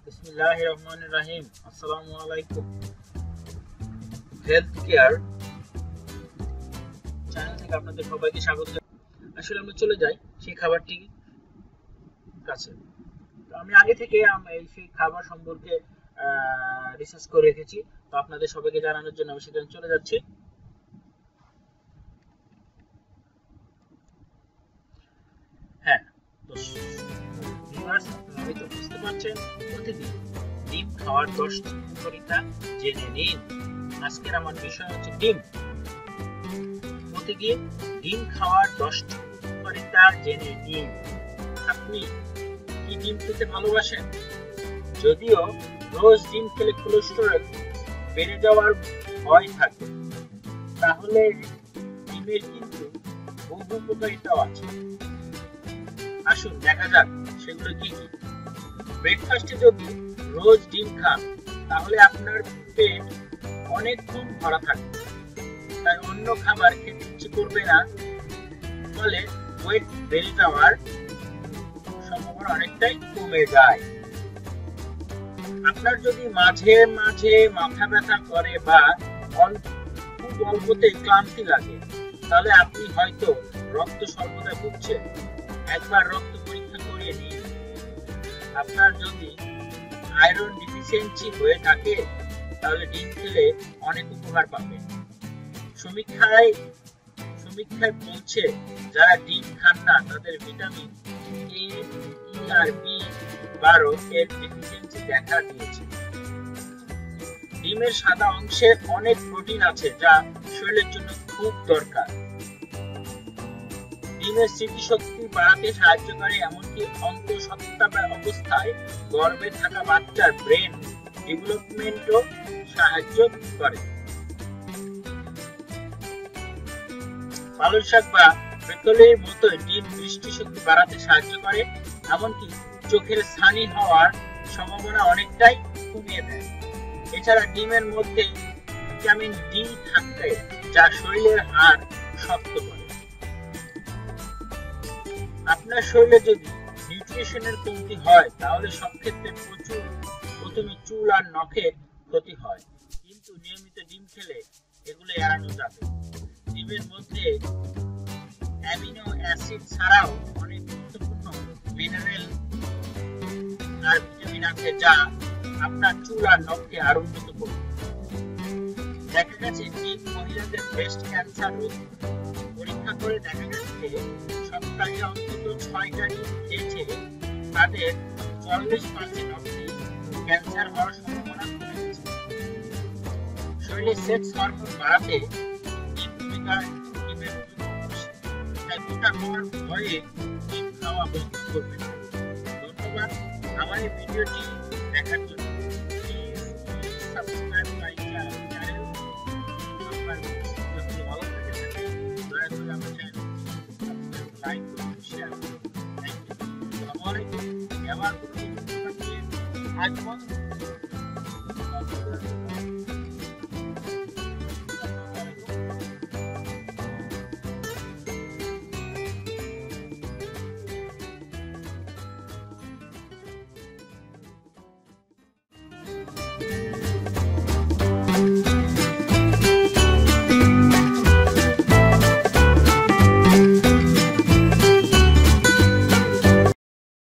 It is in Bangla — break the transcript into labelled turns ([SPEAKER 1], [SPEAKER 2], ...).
[SPEAKER 1] বিসমিল্লাহিররহমানিররহিম। আসসালামু আলাইকুম। হেলথ কেয়ার চ্যানেল থেকে আপনাদের সবাইকে স্বাগত। আসলে আমরা চলে যাই সেই খাবারটি কাছে। তো আমি আগে থেকে সেই খাবার সম্পর্কে রিসার্চ করে রেখেছি, তো আপনাদের সবাইকে জানানোর জন্য আমি সেখানে চলে যাচ্ছি। হ্যাঁ, তো ভিউয়ার্স, আপনারা হয়তো বুঝতে পারছেন, প্রতিদিন ডিম খাওয়ার 10টি উপকারিতা জেনে নিন। আজকের আমার বিষয় হচ্ছে ডিম। প্রতিদিন ডিম খাওয়ার 10টি উপকারিতা জেনে নিন। আপনি কি ডিম খেতে ভালোবাসেন? যদিও রোজ ডিম খেলে কোলেস্টেরল বেড়ে যাওয়ার ভয় থাকে, তাহলে ডিমের কিন্তু বহু উপকারিতাও আছে। আসুন দেখা যাক সেগুলো কি কি। ব্রেকফাস্টে যদি রোজ ডিম খান, তাহলে আপনার পেট অনেকক্ষণ ভরা থাকবে, তাই অন্য খাবার খেতে ইচ্ছে করবে না, ফলে ওয়েট বেড়ে যাওয়ার সম্ভাবনা অনেকটাই কমে যায়। আপনার যদি মাঝে মাঝে মাথা ব্যথা করে বা খুব অল্পতেই ক্লান্তি লাগে, তাহলে আপনি হয়তো রক্ত স্বল্পতায় ভুগছেন। একবার রক্ত পরীক্ষা করিয়ে নিন। আপনার যদি আয়রন ডিফিসিয়েন্সি হয়ে থাকে, তাহলে ডিম খেলে অনেক উপকার পাবেন। সমীক্ষায় বলছে, যারা ডিম খান না তাদের ভিটামিন এ, ই আর বি12 এর ডেফিসিয়েন্সি দেখা দিয়েছে। ডিমের সাদা অংশে অনেক প্রোটিন আছে, যা শরীরের জন্য খুব দরকার। ডিমের স্মৃতিশক্তি বাড়াতে সাহায্য করে, এমনকি অন্তঃসত্ত্বা অবস্থায় গর্ভে থাকা বাচ্চার ব্রেন ডেভেলপমেন্টও সাহায্য করে। পালং শাক বা ব্রোকলির মতো ডিম দৃষ্টিশক্তি বাড়াতে সাহায্য করে, এমনকি চোখের ছানি হওয়ার সম্ভাবনা অনেকটাই কমিয়ে দেয়। এছাড়া ডিমের মধ্যে ভিটামিন ডি থাকে, যা শরীরের হাড় শক্ত করে। আপনার শরীরে যদি নিউট্রিশনের কমতি হয়, তাহলে সব ক্ষেত্রে প্রথমে চুল আর নখের ক্ষতি হয়, কিন্তু নিয়মিত ডিম খেলে এগুলো এড়ানো যাবে। ডিমের মধ্যে অ্যামিনো অ্যাসিড ছাড়াও অনেক গুরুত্বপূর্ণ মিনারেল আর ভিটামিন আছে, যা আপনার চুল আর নখকে আরো উন্নত করবে। দেখা গেছে ডিম মহিলাদের ব্রেস্ট ক্যান্সার রোগ পরীক্ষা করে দেখা গেছে সপ্তাহে অন্তত 6টা ডিম খেয়েছে, তাদের 40% অবধি ক্যান্সার হওয়ার সম্ভাবনা কমে গেছে। শরীরে সেক্স হরমোন বাড়াতে ডিম ডিমের তাই মোটা হওয়ার ভয়ে ডিম খাওয়া বন্ধ করবে না। ধন্যবাদ আমার এই ভিডিওটি দেখার জন্য। Please subscribe my channel. ভালো থেকে থাকে, দয়া করে আমার চ্যানেল লাইক করুন, শেয়ার করুন। Thank you. আসসালামু আলাইকুম। আবার কোনো কিছু থাকলে আসবো।